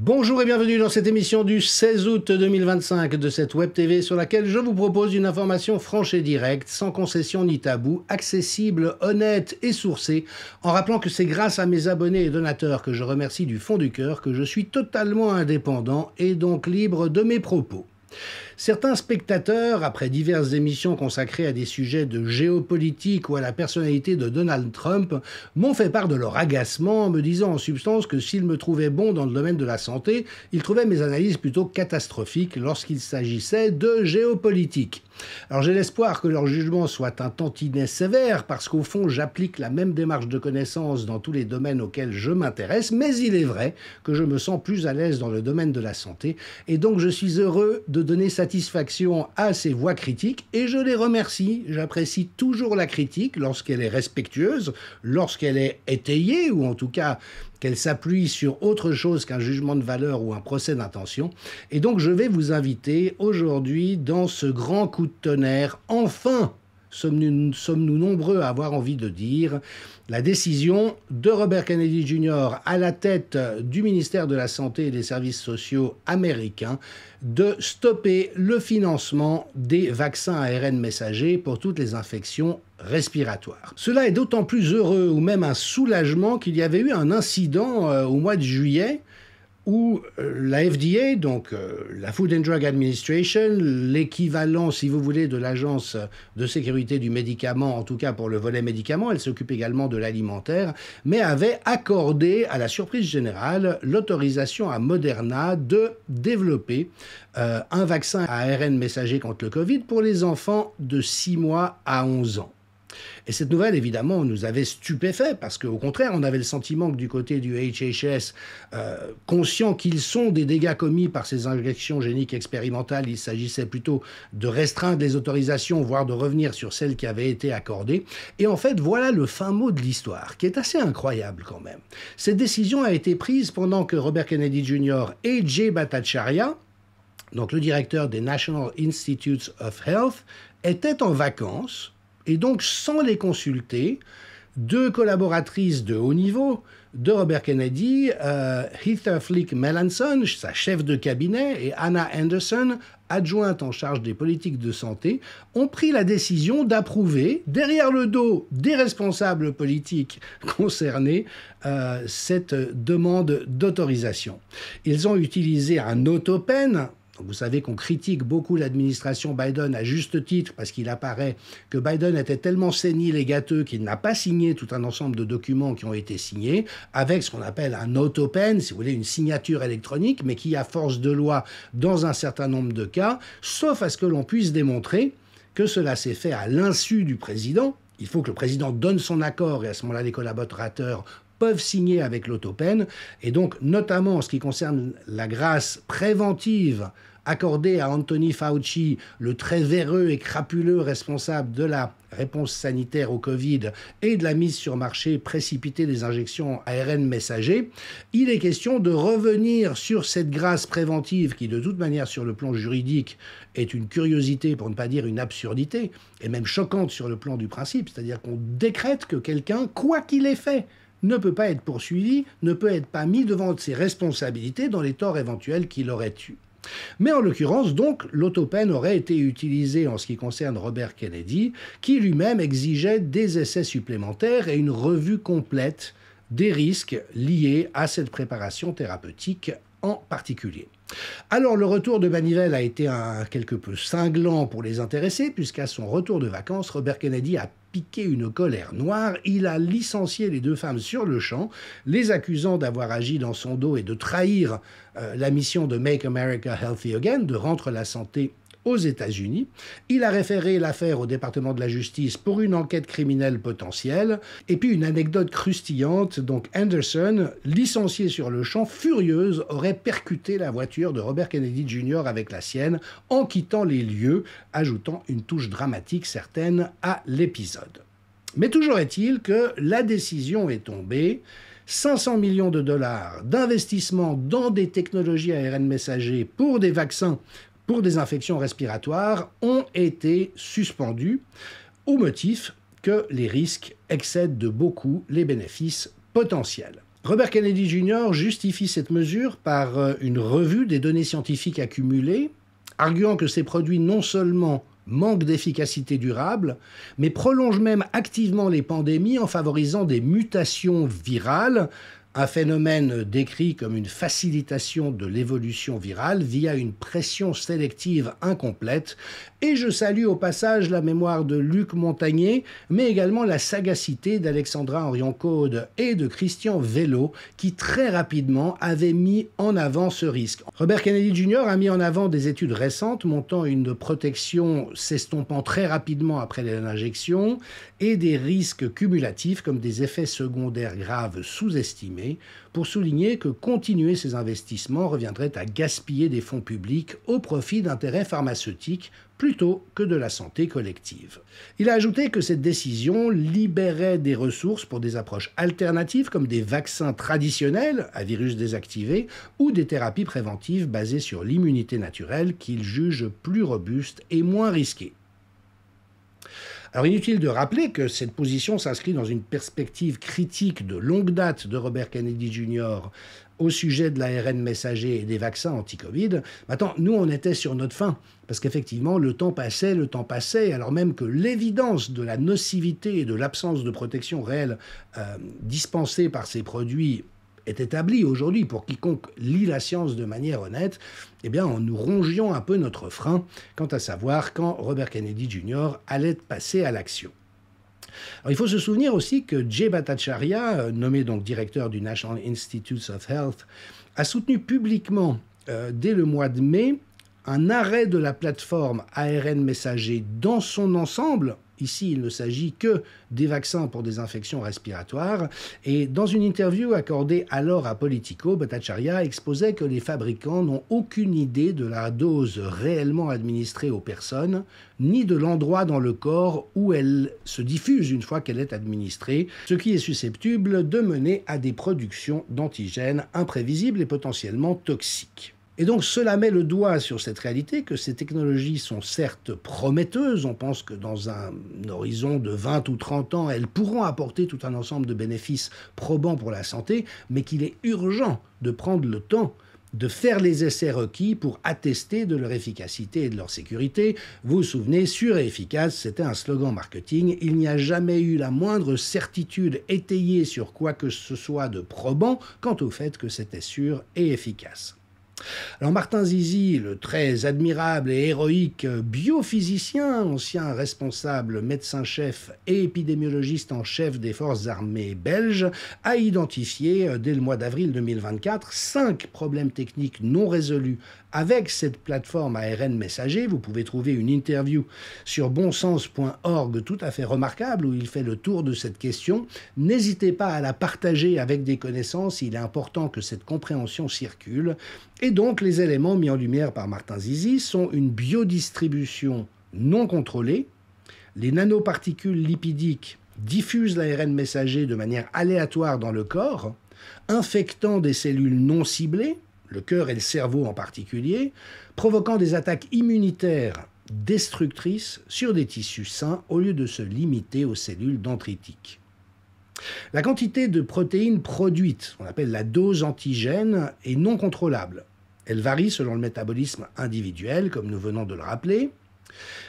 Bonjour et bienvenue dans cette émission du 16 août 2025 de cette Web TV sur laquelle je vous propose une information franche et directe, sans concession ni tabou, accessible, honnête et sourcée, en rappelant que c'est grâce à mes abonnés et donateurs que je remercie du fond du cœur que je suis totalement indépendant et donc libre de mes propos. Certains spectateurs, après diverses émissions consacrées à des sujets de géopolitique ou à la personnalité de Donald Trump, m'ont fait part de leur agacement en me disant en substance que s'ils me trouvaient bon dans le domaine de la santé, ils trouvaient mes analyses plutôt catastrophiques lorsqu'il s'agissait de géopolitique. Alors j'ai l'espoir que leur jugement soit un tantinet sévère parce qu'au fond j'applique la même démarche de connaissance dans tous les domaines auxquels je m'intéresse, mais il est vrai que je me sens plus à l'aise dans le domaine de la santé et donc je suis heureux de donner satisfaction à ces voix critiques et je les remercie. J'apprécie toujours la critique lorsqu'elle est respectueuse, lorsqu'elle est étayée ou en tout cas qu'elle s'appuie sur autre chose qu'un jugement de valeur ou un procès d'intention. Et donc je vais vous inviter aujourd'hui dans ce grand coup de tonnerre. Enfin, sommes-nous nombreux à avoir envie de dire la décision de Robert Kennedy Jr. à la tête du ministère de la Santé et des Services sociaux américains de stopper le financement des vaccins ARN messagers pour toutes les infections respiratoires. Cela est d'autant plus heureux ou même un soulagement qu'il y avait eu un incident au mois de juillet où la FDA, donc la Food and Drug Administration, l'équivalent, si vous voulez, de l'Agence de sécurité du médicament, en tout cas pour le volet médicament, elle s'occupe également de l'alimentaire, mais avait accordé, à la surprise générale, l'autorisation à Moderna de développer un vaccin à ARN messager contre le Covid pour les enfants de 6 mois à 11 ans. Et cette nouvelle, évidemment, nous avait stupéfaits parce qu'au contraire, on avait le sentiment que du côté du HHS, conscient qu'ils sont des dégâts commis par ces injections géniques expérimentales, il s'agissait plutôt de restreindre les autorisations, voire de revenir sur celles qui avaient été accordées. Et en fait, voilà le fin mot de l'histoire, qui est assez incroyable quand même. Cette décision a été prise pendant que Robert Kennedy Jr. et Jay Bhattacharya, donc le directeur des National Institutes of Health, étaient en vacances. Et donc, sans les consulter, deux collaboratrices de haut niveau de Robert Kennedy, Heather Flick Melanson, sa chef de cabinet, et Anna Anderson, adjointe en charge des politiques de santé, ont pris la décision d'approuver, derrière le dos des responsables politiques concernés, cette demande d'autorisation. Ils ont utilisé un autopen. Vous savez qu'on critique beaucoup l'administration Biden à juste titre parce qu'il apparaît que Biden était tellement sénile et gâteux qu'il n'a pas signé tout un ensemble de documents qui ont été signés avec ce qu'on appelle un autopen, si vous voulez, une signature électronique, mais qui, à force de loi, dans un certain nombre de cas, sauf à ce que l'on puisse démontrer que cela s'est fait à l'insu du président. Il faut que le président donne son accord et à ce moment-là, les collaborateurs peuvent signer avec l'autopen. Et donc, notamment en ce qui concerne la grâce préventive accordée à Anthony Fauci, le très véreux et crapuleux responsable de la réponse sanitaire au Covid et de la mise sur marché précipitée des injections ARN messagers, il est question de revenir sur cette grâce préventive qui, de toute manière, sur le plan juridique, est une curiosité, pour ne pas dire une absurdité, et même choquante sur le plan du principe, c'est-à-dire qu'on décrète que quelqu'un, quoi qu'il ait fait, ne peut pas être poursuivi, ne peut être pas mis devant ses responsabilités dans les torts éventuels qu'il aurait eus. Mais en l'occurrence, donc, l'autopen aurait été utilisé en ce qui concerne Robert Kennedy, qui lui-même exigeait des essais supplémentaires et une revue complète des risques liés à cette préparation thérapeutique en particulier. Alors le retour de Manivelle a été quelque peu cinglant pour les intéressés, puisqu'à son retour de vacances, Robert Kennedy a piqué une colère noire. Il a licencié les deux femmes sur le champ, les accusant d'avoir agi dans son dos et de trahir la mission de Make America Healthy Again, de rendre la santé aux États-Unis. Il a référé l'affaire au département de la justice pour une enquête criminelle potentielle. Et puis une anecdote croustillante, donc Anderson, licenciée sur le champ, furieuse, aurait percuté la voiture de Robert Kennedy Jr. avec la sienne en quittant les lieux, ajoutant une touche dramatique certaine à l'épisode. Mais toujours est-il que la décision est tombée. 500 millions de dollars d'investissement dans des technologies ARN messagers pour des vaccins pour des infections respiratoires ont été suspendus au motif que les risques excèdent de beaucoup les bénéfices potentiels. Robert Kennedy Jr. justifie cette mesure par une revue des données scientifiques accumulées, arguant que ces produits non seulement manquent d'efficacité durable, mais prolongent même activement les pandémies en favorisant des mutations virales, un phénomène décrit comme une facilitation de l'évolution virale via une pression sélective incomplète. Et je salue au passage la mémoire de Luc Montagnier, mais également la sagacité d'Alexandra Orion-Caude et de Christian Vello, qui très rapidement avaient mis en avant ce risque. Robert Kennedy Jr. a mis en avant des études récentes montant une protection s'estompant très rapidement après l'injection et des risques cumulatifs comme des effets secondaires graves sous-estimés, pour souligner que continuer ces investissements reviendrait à gaspiller des fonds publics au profit d'intérêts pharmaceutiques plutôt que de la santé collective. Il a ajouté que cette décision libérait des ressources pour des approches alternatives comme des vaccins traditionnels à virus désactivés ou des thérapies préventives basées sur l'immunité naturelle qu'il juge plus robustes et moins risquées. Alors inutile de rappeler que cette position s'inscrit dans une perspective critique de longue date de Robert Kennedy Jr. au sujet de l'ARN messager et des vaccins anti-Covid. Maintenant, nous, on était sur notre fin, parce qu'effectivement, le temps passait, alors même que l'évidence de la nocivité et de l'absence de protection réelle dispensée par ces produits est établi aujourd'hui pour quiconque lit la science de manière honnête, eh bien, nous rongions un peu notre frein quant à savoir quand Robert Kennedy Jr. allait passer à l'action. Alors, il faut se souvenir aussi que Jay Bhattacharya, nommé donc directeur du National Institutes of Health, a soutenu publiquement, dès le mois de mai, un arrêt de la plateforme ARN messager dans son ensemble. Ici, il ne s'agit que des vaccins pour des infections respiratoires. Et dans une interview accordée alors à Politico, Bhattacharya exposait que les fabricants n'ont aucune idée de la dose réellement administrée aux personnes, ni de l'endroit dans le corps où elle se diffuse une fois qu'elle est administrée, ce qui est susceptible de mener à des productions d'antigènes imprévisibles et potentiellement toxiques. Et donc cela met le doigt sur cette réalité que ces technologies sont certes prometteuses, on pense que dans un horizon de 20 ou 30 ans, elles pourront apporter tout un ensemble de bénéfices probants pour la santé, mais qu'il est urgent de prendre le temps de faire les essais requis pour attester de leur efficacité et de leur sécurité. Vous vous souvenez, sûr et efficace, c'était un slogan marketing. Il n'y a jamais eu la moindre certitude étayée sur quoi que ce soit de probant quant au fait que c'était sûr et efficace. Alors Martin Zizi, le très admirable et héroïque biophysicien, ancien responsable médecin-chef et épidémiologiste en chef des forces armées belges, a identifié dès le mois d'avril 2024 5 problèmes techniques non résolus avec cette plateforme ARN messager. Vous pouvez trouver une interview sur bonsens.org tout à fait remarquable où il fait le tour de cette question. N'hésitez pas à la partager avec des connaissances, il est important que cette compréhension circule. Et donc les éléments mis en lumière par Martin Zizi sont une biodistribution non contrôlée, les nanoparticules lipidiques diffusent l'ARN messager de manière aléatoire dans le corps, infectant des cellules non ciblées, le cœur et le cerveau en particulier, provoquant des attaques immunitaires destructrices sur des tissus sains au lieu de se limiter aux cellules dendritiques. La quantité de protéines produites, qu'on appelle la dose antigène, est non contrôlable. Elle varie selon le métabolisme individuel, comme nous venons de le rappeler.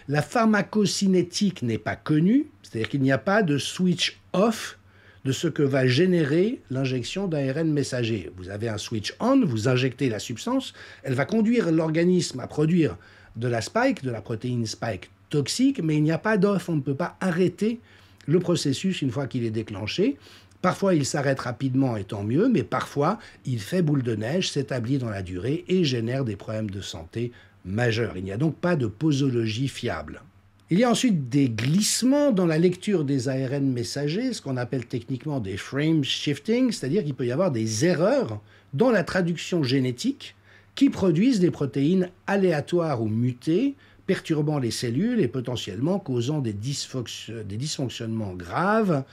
La pharmacocinétique n'est pas connue, c'est-à-dire qu'il n'y a pas de switch off de ce que va générer l'injection d'ARN messager. Vous avez un switch on, vous injectez la substance, elle va conduire l'organisme à produire de la spike, de la protéine spike toxique, mais il n'y a pas d'off, on ne peut pas arrêter le processus une fois qu'il est déclenché. Parfois, il s'arrête rapidement et tant mieux, mais parfois, il fait boule de neige, s'établit dans la durée et génère des problèmes de santé majeurs. Il n'y a donc pas de posologie fiable. Il y a ensuite des glissements dans la lecture des ARN messagers, ce qu'on appelle techniquement des frame shifting, c'est-à-dire qu'il peut y avoir des erreurs dans la traduction génétique qui produisent des protéines aléatoires ou mutées, perturbant les cellules et potentiellement causant des dysfonctionnements graves,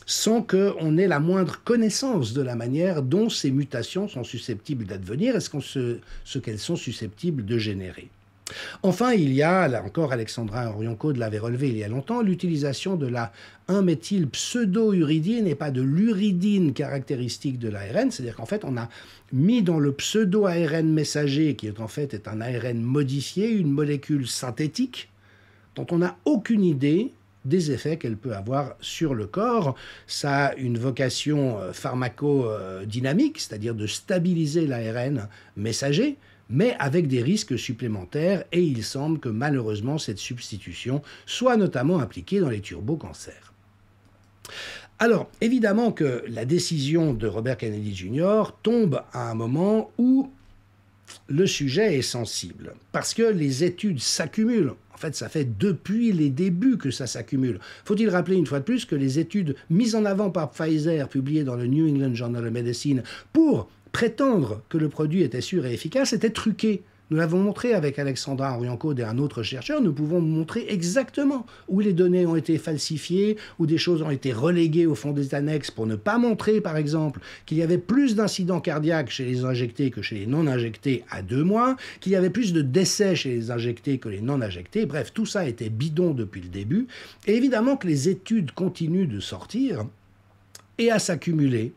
sans qu'on ait la moindre connaissance de la manière dont ces mutations sont susceptibles d'advenir et ce qu'elles sont susceptibles de générer. Enfin, il y a, là encore, Alexandra Orion-Coade l'avait relevé il y a longtemps, l'utilisation de la 1-méthylpseudo-uridine et pas de l'uridine caractéristique de l'ARN. C'est-à-dire qu'en fait, on a mis dans le pseudo-ARN messager, qui est en fait est un ARN modifié, une molécule synthétique, dont on n'a aucune idée des effets qu'elle peut avoir sur le corps. Ça a une vocation pharmacodynamique, c'est-à-dire de stabiliser l'ARN messager, mais avec des risques supplémentaires, et il semble que malheureusement cette substitution soit notamment impliquée dans les turbocancers. Alors, évidemment que la décision de Robert Kennedy Jr. tombe à un moment où le sujet est sensible, parce que les études s'accumulent. En fait, ça fait depuis les débuts que ça s'accumule. Faut-il rappeler une fois de plus que les études mises en avant par Pfizer, publiées dans le New England Journal of Medicine, pour prétendre que le produit était sûr et efficace, étaient truquées. Nous l'avons montré avec Alexandra Orion-Coade et un autre chercheur, nous pouvons montrer exactement où les données ont été falsifiées, où des choses ont été reléguées au fond des annexes pour ne pas montrer, par exemple, qu'il y avait plus d'incidents cardiaques chez les injectés que chez les non-injectés à 2 mois, qu'il y avait plus de décès chez les injectés que les non-injectés. Bref, tout ça était bidon depuis le début. Et évidemment que les études continuent de sortir et à s'accumuler.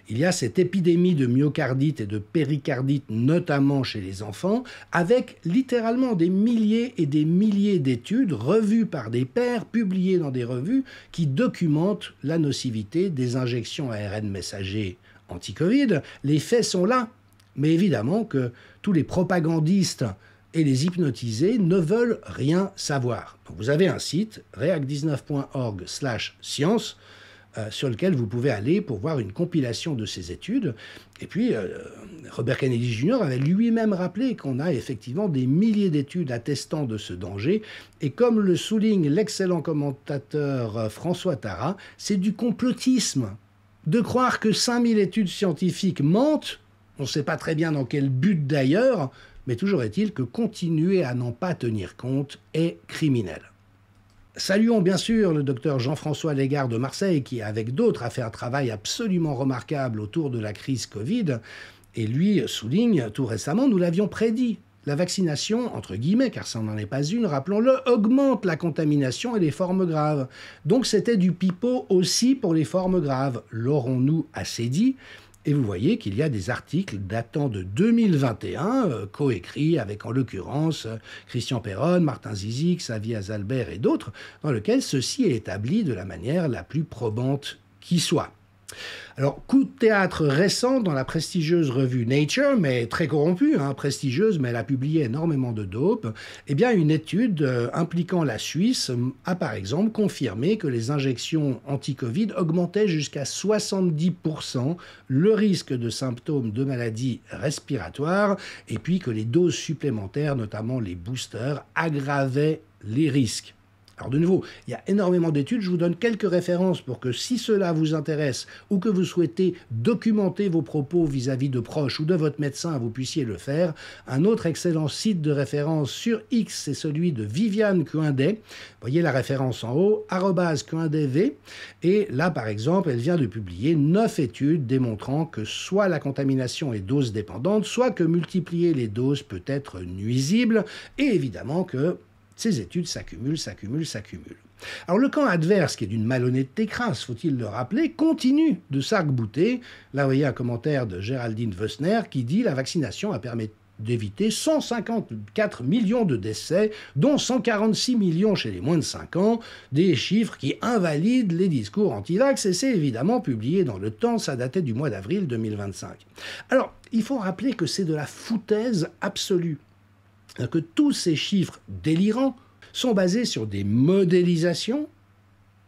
Il y a cette épidémie de myocardite et de péricardite, notamment chez les enfants, avec littéralement des milliers et des milliers d'études revues par des pairs, publiées dans des revues, qui documentent la nocivité des injections ARN messager anti-Covid. Les faits sont là, mais évidemment que tous les propagandistes et les hypnotisés ne veulent rien savoir. Donc vous avez un site, react19.org/science, sur lequel vous pouvez aller pour voir une compilation de ces études. Et puis, Robert Kennedy Jr. avait lui-même rappelé qu'on a effectivement des milliers d'études attestant de ce danger. Et comme le souligne l'excellent commentateur François Tara, c'est du complotisme de croire que 5000 études scientifiques mentent. On ne sait pas très bien dans quel but d'ailleurs, mais toujours est-il que continuer à n'en pas tenir compte est criminel. Saluons bien sûr le docteur Jean-François Légard de Marseille qui, avec d'autres, a fait un travail absolument remarquable autour de la crise Covid. Et lui souligne, tout récemment, nous l'avions prédit. La vaccination, entre guillemets, car ça n'en est pas une, rappelons-le, augmente la contamination et les formes graves. Donc c'était du pipeau aussi pour les formes graves. L'aurons-nous assez dit ? Et vous voyez qu'il y a des articles datant de 2021, coécrits avec en l'occurrence Christian Perron, Martin Zizic, Xavier Azalbert et d'autres, dans lesquels ceci est établi de la manière la plus probante qui soit. Alors, coup de théâtre récent dans la prestigieuse revue Nature, mais très corrompue, prestigieuse, mais elle a publié énormément de dope, eh bien, une étude impliquant la Suisse a par exemple confirmé que les injections anti-Covid augmentaient jusqu'à 70% le risque de symptômes de maladies respiratoires, et puis que les doses supplémentaires, notamment les boosters, aggravaient les risques. Alors de nouveau, il y a énormément d'études, je vous donne quelques références pour que si cela vous intéresse ou que vous souhaitez documenter vos propos vis-à-vis de proches ou de votre médecin, vous puissiez le faire. Un autre excellent site de référence sur X, c'est celui de Viviane Coindet. Vous voyez la référence en haut, @coindetv. Et là, par exemple, elle vient de publier 9 études démontrant que soit la contamination est dose dépendante, soit que multiplier les doses peut être nuisible, et évidemment que ces études s'accumulent. Alors le camp adverse, qui est d'une malhonnêteté crasse, faut-il le rappeler, continue de s'arc-bouter. Là, vous voyez un commentaire de Géraldine Wössner qui dit « La vaccination a permis d'éviter 154 millions de décès, dont 146 millions chez les moins de 5 ans, des chiffres qui invalident les discours anti-vax, et c'est évidemment publié dans Le Temps, ça datait du mois d'avril 2025. Alors, il faut rappeler que c'est de la foutaise absolue. Que tous ces chiffres délirants sont basés sur des modélisations,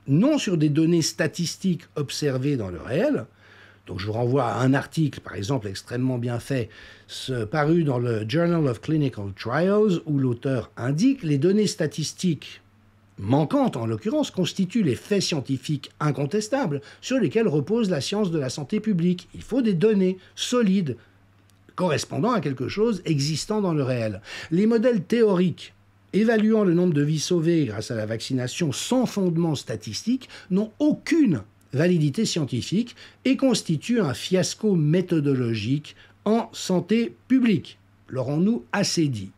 non sur des données statistiques observées dans le réel. Donc je vous renvoie à un article, par exemple, extrêmement bien fait, paru dans le Journal of Clinical Trials, où l'auteur indique les données statistiques manquantes, en l'occurrence, constituent les faits scientifiques incontestables sur lesquels repose la science de la santé publique. Il faut des données solides, correspondant à quelque chose existant dans le réel. Les modèles théoriques évaluant le nombre de vies sauvées grâce à la vaccination sans fondement statistique n'ont aucune validité scientifique et constituent un fiasco méthodologique en santé publique. L'aurons-nous assez dit ?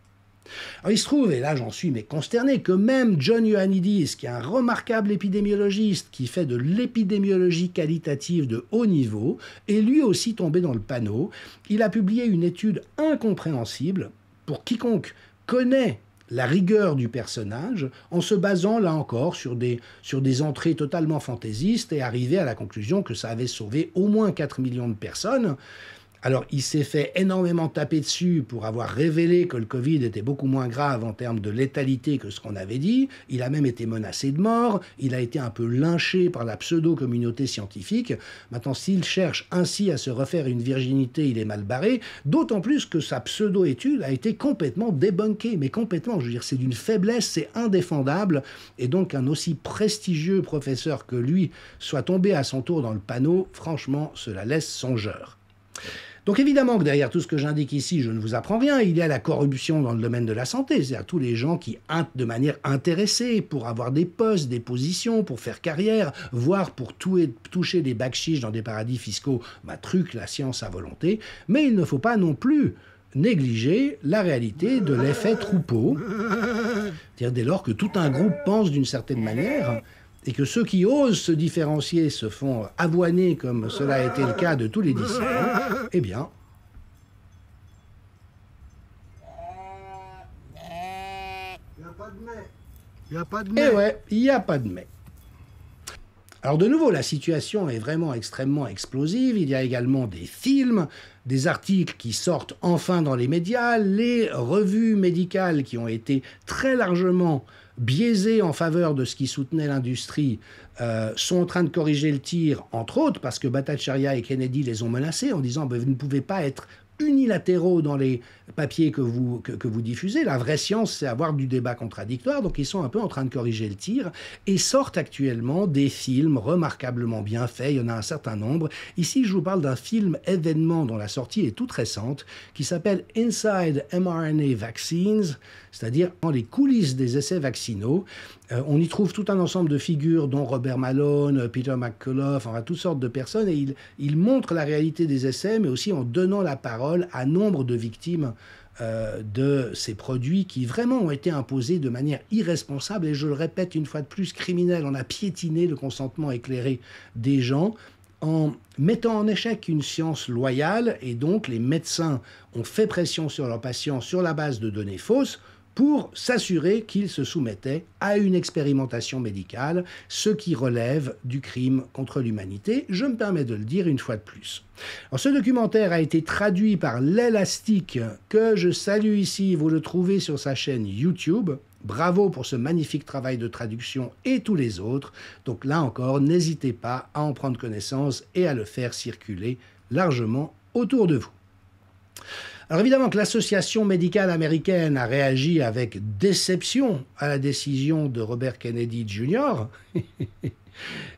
Alors il se trouve, et là j'en suis mais consterné, que même John Ioannidis, qui est un remarquable épidémiologiste, qui fait de l'épidémiologie qualitative de haut niveau, est lui aussi tombé dans le panneau. Il a publié une étude incompréhensible pour quiconque connaît la rigueur du personnage, en se basant là encore sur des entrées totalement fantaisistes et arrivé à la conclusion que ça avait sauvé au moins 4 millions de personnes. Alors, il s'est fait énormément taper dessus pour avoir révélé que le Covid était beaucoup moins grave en termes de létalité que ce qu'on avait dit. Il a même été menacé de mort. Il a été un peu lynché par la pseudo-communauté scientifique. Maintenant, s'il cherche ainsi à se refaire une virginité, il est mal barré. D'autant plus que sa pseudo-étude a été complètement débunkée. Mais complètement, je veux dire, c'est d'une faiblesse, c'est indéfendable. Et donc, un aussi prestigieux professeur que lui soit tombé à son tour dans le panneau, franchement, cela laisse songeur. Donc évidemment que derrière tout ce que j'indique ici, je ne vous apprends rien, il y a la corruption dans le domaine de la santé, c'est-à-dire tous les gens qui, de manière intéressée, pour avoir des postes, des positions, pour faire carrière, voire pour toucher des bakshish dans des paradis fiscaux, truc la science à volonté, mais il ne faut pas non plus négliger la réalité de l'effet troupeau, c'est-à-dire dès lors que tout un groupe pense d'une certaine manière, et que ceux qui osent se différencier se font avoiner, comme cela a été le cas de tous les disciples, eh bien... Il n'y a pas de mais. Il n'y a pas de mais. Eh ouais, il n'y a pas de mais. Alors de nouveau, la situation est vraiment extrêmement explosive. Il y a également des films, des articles qui sortent enfin dans les médias, les revues médicales qui ont été très largement biaisés en faveur de ce qui soutenait l'industrie, sont en train de corriger le tir, entre autres parce que Bhattacharya et Kennedy les ont menacés en disant vous ne pouvez pas être unilatéraux dans les papiers que vous diffusez. La vraie science, c'est avoir du débat contradictoire. Donc, ils sont un peu en train de corriger le tir et sortent actuellement des films remarquablement bien faits. Il y en a un certain nombre. Ici, je vous parle d'un film événement dont la sortie est toute récente qui s'appelle Inside mRNA Vaccines, c'est-à-dire dans les coulisses des essais vaccinaux. On y trouve tout un ensemble de figures, dont Robert Malone, Peter McCullough, enfin toutes sortes de personnes, et il montre la réalité des essais, mais aussi en donnant la parole à nombre de victimes de ces produits qui vraiment ont été imposés de manière irresponsable, et je le répète une fois de plus, criminelle. On a piétiné le consentement éclairé des gens en mettant en échec une science loyale, et donc les médecins ont fait pression sur leurs patients sur la base de données fausses, pour s'assurer qu'ils se soumettaient à une expérimentation médicale, ce qui relève du crime contre l'humanité. Je me permets de le dire une fois de plus. Alors, ce documentaire a été traduit par l'Elastique, que je salue ici. Vous le trouvez sur sa chaîne YouTube. Bravo pour ce magnifique travail de traduction et tous les autres. Donc là encore, n'hésitez pas à en prendre connaissance et à le faire circuler largement autour de vous. Alors évidemment que l'Association médicale américaine a réagi avec déception à la décision de Robert Kennedy Jr.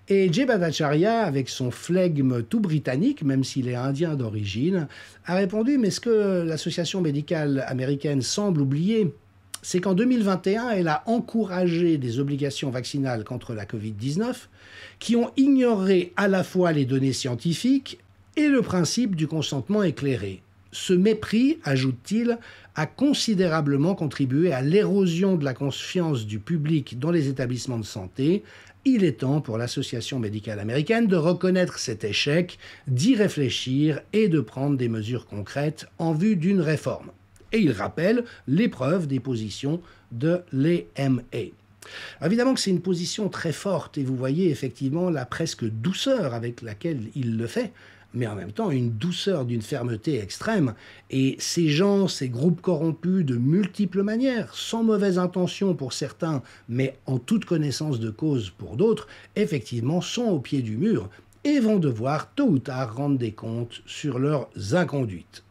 Et Jay Bhattacharya, avec son flegme tout britannique, même s'il est indien d'origine, a répondu « Mais ce que l'Association médicale américaine semble oublier, c'est qu'en 2021, elle a encouragé des obligations vaccinales contre la Covid-19 qui ont ignoré à la fois les données scientifiques et le principe du consentement éclairé. Ce mépris, ajoute-t-il, a considérablement contribué à l'érosion de la confiance du public dans les établissements de santé. Il est temps pour l'Association médicale américaine de reconnaître cet échec, d'y réfléchir et de prendre des mesures concrètes en vue d'une réforme. » Et il rappelle l'épreuve des positions de l'EMA. Alors évidemment que c'est une position très forte et vous voyez effectivement la presque douceur avec laquelle il le fait, mais en même temps une douceur d'une fermeté extrême. Et ces gens, ces groupes corrompus de multiples manières, sans mauvaise intention pour certains, mais en toute connaissance de cause pour d'autres, effectivement sont au pied du mur et vont devoir tôt ou tard rendre des comptes sur leurs inconduites.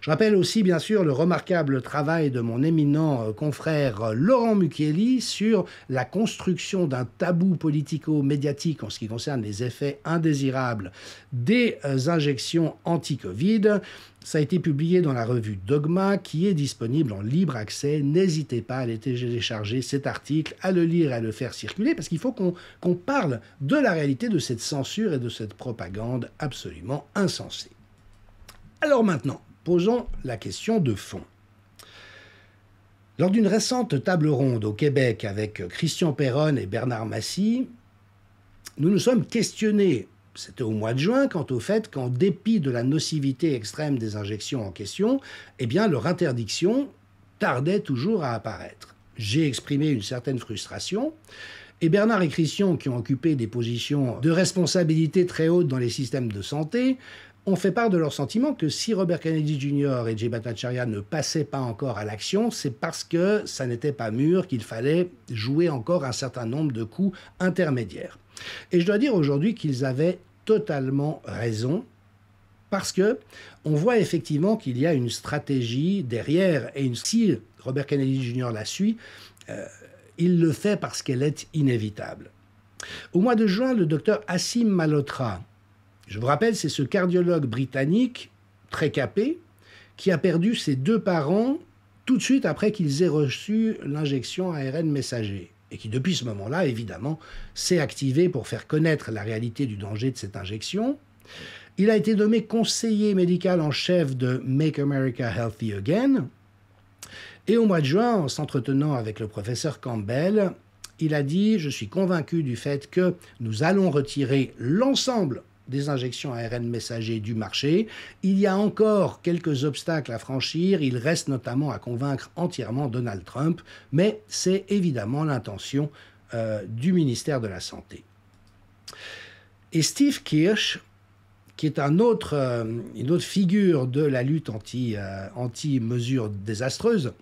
Je rappelle aussi, bien sûr, le remarquable travail de mon éminent confrère Laurent Mucchielli sur la construction d'un tabou politico-médiatique en ce qui concerne les effets indésirables des injections anti-Covid. Ça a été publié dans la revue Dogma, qui est disponible en libre accès. N'hésitez pas à aller télécharger cet article, à le lire et à le faire circuler, parce qu'il faut qu'on parle de la réalité de cette censure et de cette propagande absolument insensée. Alors maintenant, posons la question de fond. Lors d'une récente table ronde au Québec avec Christian Perron et Bernard Massy, nous nous sommes questionnés, c'était au mois de juin, quant au fait qu'en dépit de la nocivité extrême des injections en question, eh bien leur interdiction tardait toujours à apparaître. J'ai exprimé une certaine frustration, et Bernard et Christian, qui ont occupé des positions de responsabilité très hautes dans les systèmes de santé, ont fait part de leur sentiment que si Robert Kennedy Jr. et Jay Bhattacharya ne passaient pas encore à l'action, c'est parce que ça n'était pas mûr, qu'il fallait jouer encore un certain nombre de coups intermédiaires. Et je dois dire aujourd'hui qu'ils avaient totalement raison, parce que on voit effectivement qu'il y a une stratégie derrière, et si Robert Kennedy Jr. la suit, il le fait parce qu'elle est inévitable. Au mois de juin, le docteur Asim Malhotra, je vous rappelle, c'est ce cardiologue britannique, très capé, qui a perdu ses 2 parents tout de suite après qu'ils aient reçu l'injection ARN messager. Et qui, depuis ce moment-là, évidemment, s'est activé pour faire connaître la réalité du danger de cette injection. Il a été nommé conseiller médical en chef de Make America Healthy Again. Et au mois de juin, en s'entretenant avec le professeur Campbell, il a dit « Je suis convaincu du fait que nous allons retirer l'ensemble des injections ARN messager du marché. Il y a encore quelques obstacles à franchir. Il reste notamment à convaincre entièrement Donald Trump, mais c'est évidemment l'intention du ministère de la Santé. » Et Steve Kirsch, qui est une autre figure de la lutte anti-mesures désastreuses,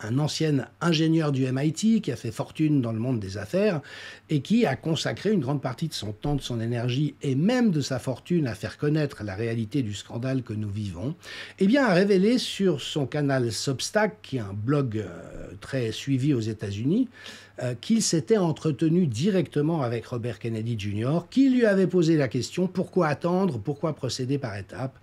un ancien ingénieur du MIT qui a fait fortune dans le monde des affaires et qui a consacré une grande partie de son temps, de son énergie et même de sa fortune à faire connaître la réalité du scandale que nous vivons, eh bien a révélé sur son canal Substack, qui est un blog très suivi aux États-Unis, qu'il s'était entretenu directement avec Robert Kennedy Jr., qui lui avait posé la question « Pourquoi attendre ? Pourquoi procéder par étapes ?»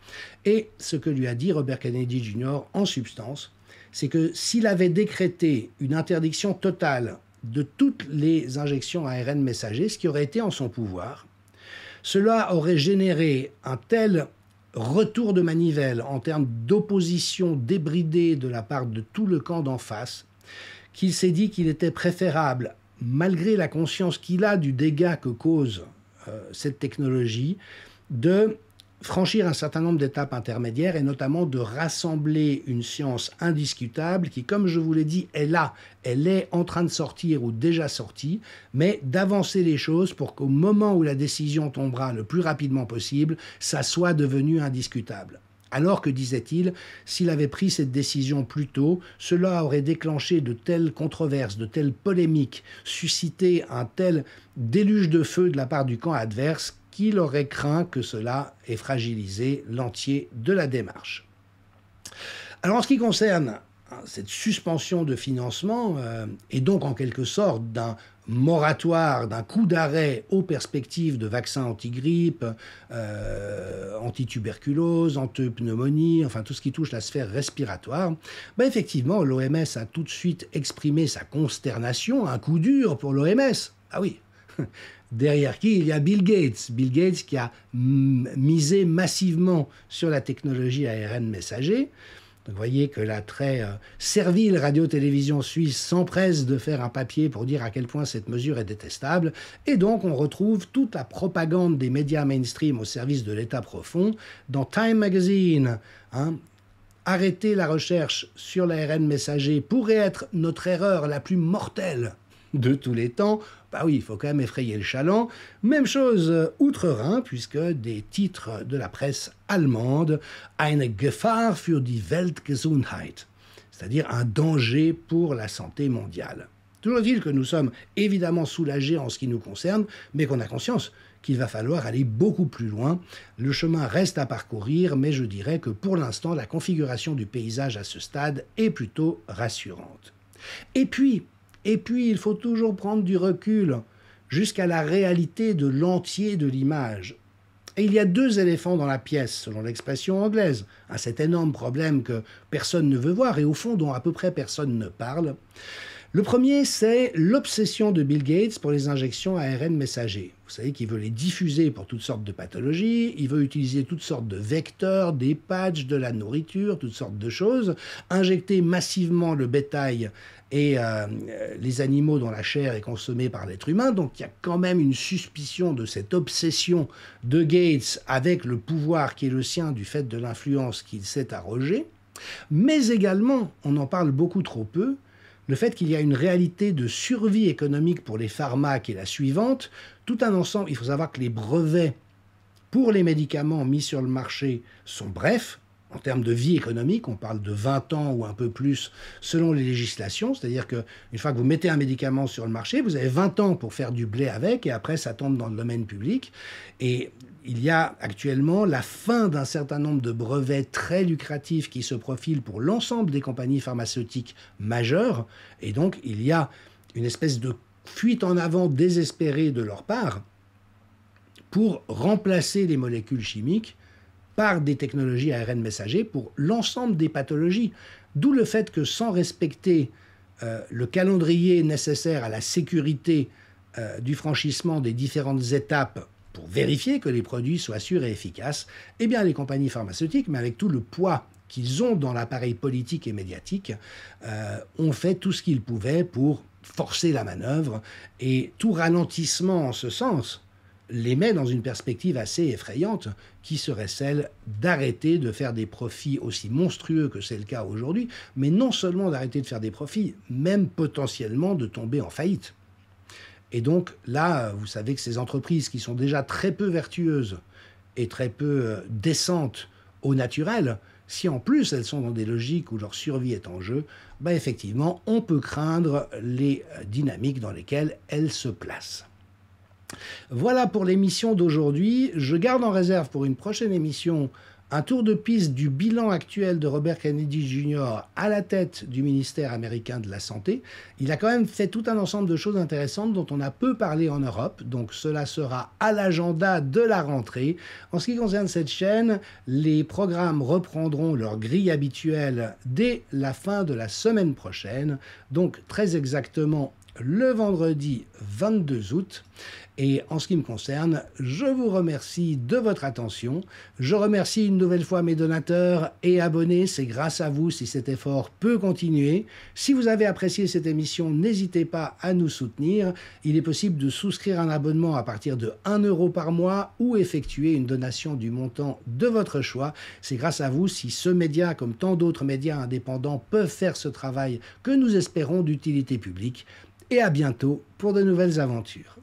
Et ce que lui a dit Robert Kennedy Jr. en substance, c'est que s'il avait décrété une interdiction totale de toutes les injections ARN messager, ce qui aurait été en son pouvoir, cela aurait généré un tel retour de manivelle en termes d'opposition débridée de la part de tout le camp d'en face, qu'il s'est dit qu'il était préférable, malgré la conscience qu'il a du dégât que cause cette technologie, de franchir un certain nombre d'étapes intermédiaires et notamment de rassembler une science indiscutable qui, comme je vous l'ai dit, est là, elle est en train de sortir ou déjà sortie, mais d'avancer les choses pour qu'au moment où la décision tombera le plus rapidement possible, ça soit devenu indiscutable. Alors que, disait-il, s'il avait pris cette décision plus tôt, cela aurait déclenché de telles controverses, de telles polémiques, suscité un tel déluge de feu de la part du camp adverse qu'il aurait craint que cela ait fragilisé l'entier de la démarche. Alors en ce qui concerne cette suspension de financement, et donc en quelque sorte d'un moratoire, d'un coup d'arrêt aux perspectives de vaccins anti-grippe, anti-tuberculose, anti-pneumonie, enfin tout ce qui touche la sphère respiratoire, ben effectivement l'OMS a tout de suite exprimé sa consternation, un coup dur pour l'OMS. Ah oui. Derrière qui il y a Bill Gates. Bill Gates qui a misé massivement sur la technologie ARN messager. Donc vous voyez que la très servile radio-télévision suisse s'empresse de faire un papier pour dire à quel point cette mesure est détestable. Et donc on retrouve toute la propagande des médias mainstream au service de l'État profond. Dans Time Magazine, arrêter la recherche sur l'ARN messager pourrait être notre erreur la plus mortelle de tous les temps. Bah oui, il faut quand même effrayer le chaland. Même chose outre-Rhin, puisque des titres de la presse allemande, eine Gefahr für die Weltgesundheit, c'est-à-dire un danger pour la santé mondiale. Toujours est-il que nous sommes évidemment soulagés en ce qui nous concerne, mais qu'on a conscience qu'il va falloir aller beaucoup plus loin. Le chemin reste à parcourir, mais je dirais que pour l'instant, la configuration du paysage à ce stade est plutôt rassurante. Et puis, il faut toujours prendre du recul jusqu'à la réalité de l'entier de l'image. Et il y a 2 éléphants dans la pièce, selon l'expression anglaise. Cet énorme problème que personne ne veut voir et au fond dont à peu près personne ne parle. Le premier, c'est l'obsession de Bill Gates pour les injections ARN messagers. Vous savez qu'il veut les diffuser pour toutes sortes de pathologies, il veut utiliser toutes sortes de vecteurs, des patchs, de la nourriture, toutes sortes de choses, injecter massivement le bétail et les animaux dont la chair est consommée par l'être humain. Donc il y a quand même une suspicion de cette obsession de Gates avec le pouvoir qui est le sien du fait de l'influence qu'il s'est arrogée. Mais également, on en parle beaucoup trop peu, le fait qu'il y a une réalité de survie économique pour les pharma qui est la suivante, tout un ensemble, il faut savoir que les brevets pour les médicaments mis sur le marché sont brefs, en termes de vie économique, on parle de 20 ans ou un peu plus selon les législations, c'est-à-dire qu'une fois que vous mettez un médicament sur le marché, vous avez 20 ans pour faire du blé avec, et après ça tombe dans le domaine public. Et il y a actuellement la fin d'un certain nombre de brevets très lucratifs qui se profilent pour l'ensemble des compagnies pharmaceutiques majeures, et donc il y a une espèce de fuite en avant désespérée de leur part pour remplacer les molécules chimiques par des technologies ARN messagers pour l'ensemble des pathologies. D'où le fait que sans respecter le calendrier nécessaire à la sécurité du franchissement des différentes étapes pour vérifier que les produits soient sûrs et efficaces, eh bien les compagnies pharmaceutiques, mais avec tout le poids qu'ils ont dans l'appareil politique et médiatique, ont fait tout ce qu'ils pouvaient pour forcer la manœuvre, et tout ralentissement en ce sens les met dans une perspective assez effrayante qui serait celle d'arrêter de faire des profits aussi monstrueux que c'est le cas aujourd'hui, mais non seulement d'arrêter de faire des profits, même potentiellement de tomber en faillite. Et donc là, vous savez que ces entreprises qui sont déjà très peu vertueuses et très peu décentes au naturel, si en plus elles sont dans des logiques où leur survie est en jeu, ben effectivement, on peut craindre les dynamiques dans lesquelles elles se placent. Voilà pour l'émission d'aujourd'hui. Je garde en réserve pour une prochaine émission un tour de piste du bilan actuel de Robert Kennedy Jr. à la tête du ministère américain de la Santé. Il a quand même fait tout un ensemble de choses intéressantes dont on a peu parlé en Europe, donc cela sera à l'agenda de la rentrée. En ce qui concerne cette chaîne, les programmes reprendront leur grille habituelle dès la fin de la semaine prochaine, donc très exactement le vendredi 22 août. Et en ce qui me concerne, je vous remercie de votre attention. Je remercie une nouvelle fois mes donateurs et abonnés. C'est grâce à vous si cet effort peut continuer. Si vous avez apprécié cette émission, n'hésitez pas à nous soutenir. Il est possible de souscrire un abonnement à partir de 1 € par mois ou effectuer une donation du montant de votre choix. C'est grâce à vous si ce média, comme tant d'autres médias indépendants, peuvent faire ce travail que nous espérons d'utilité publique. Et à bientôt pour de nouvelles aventures.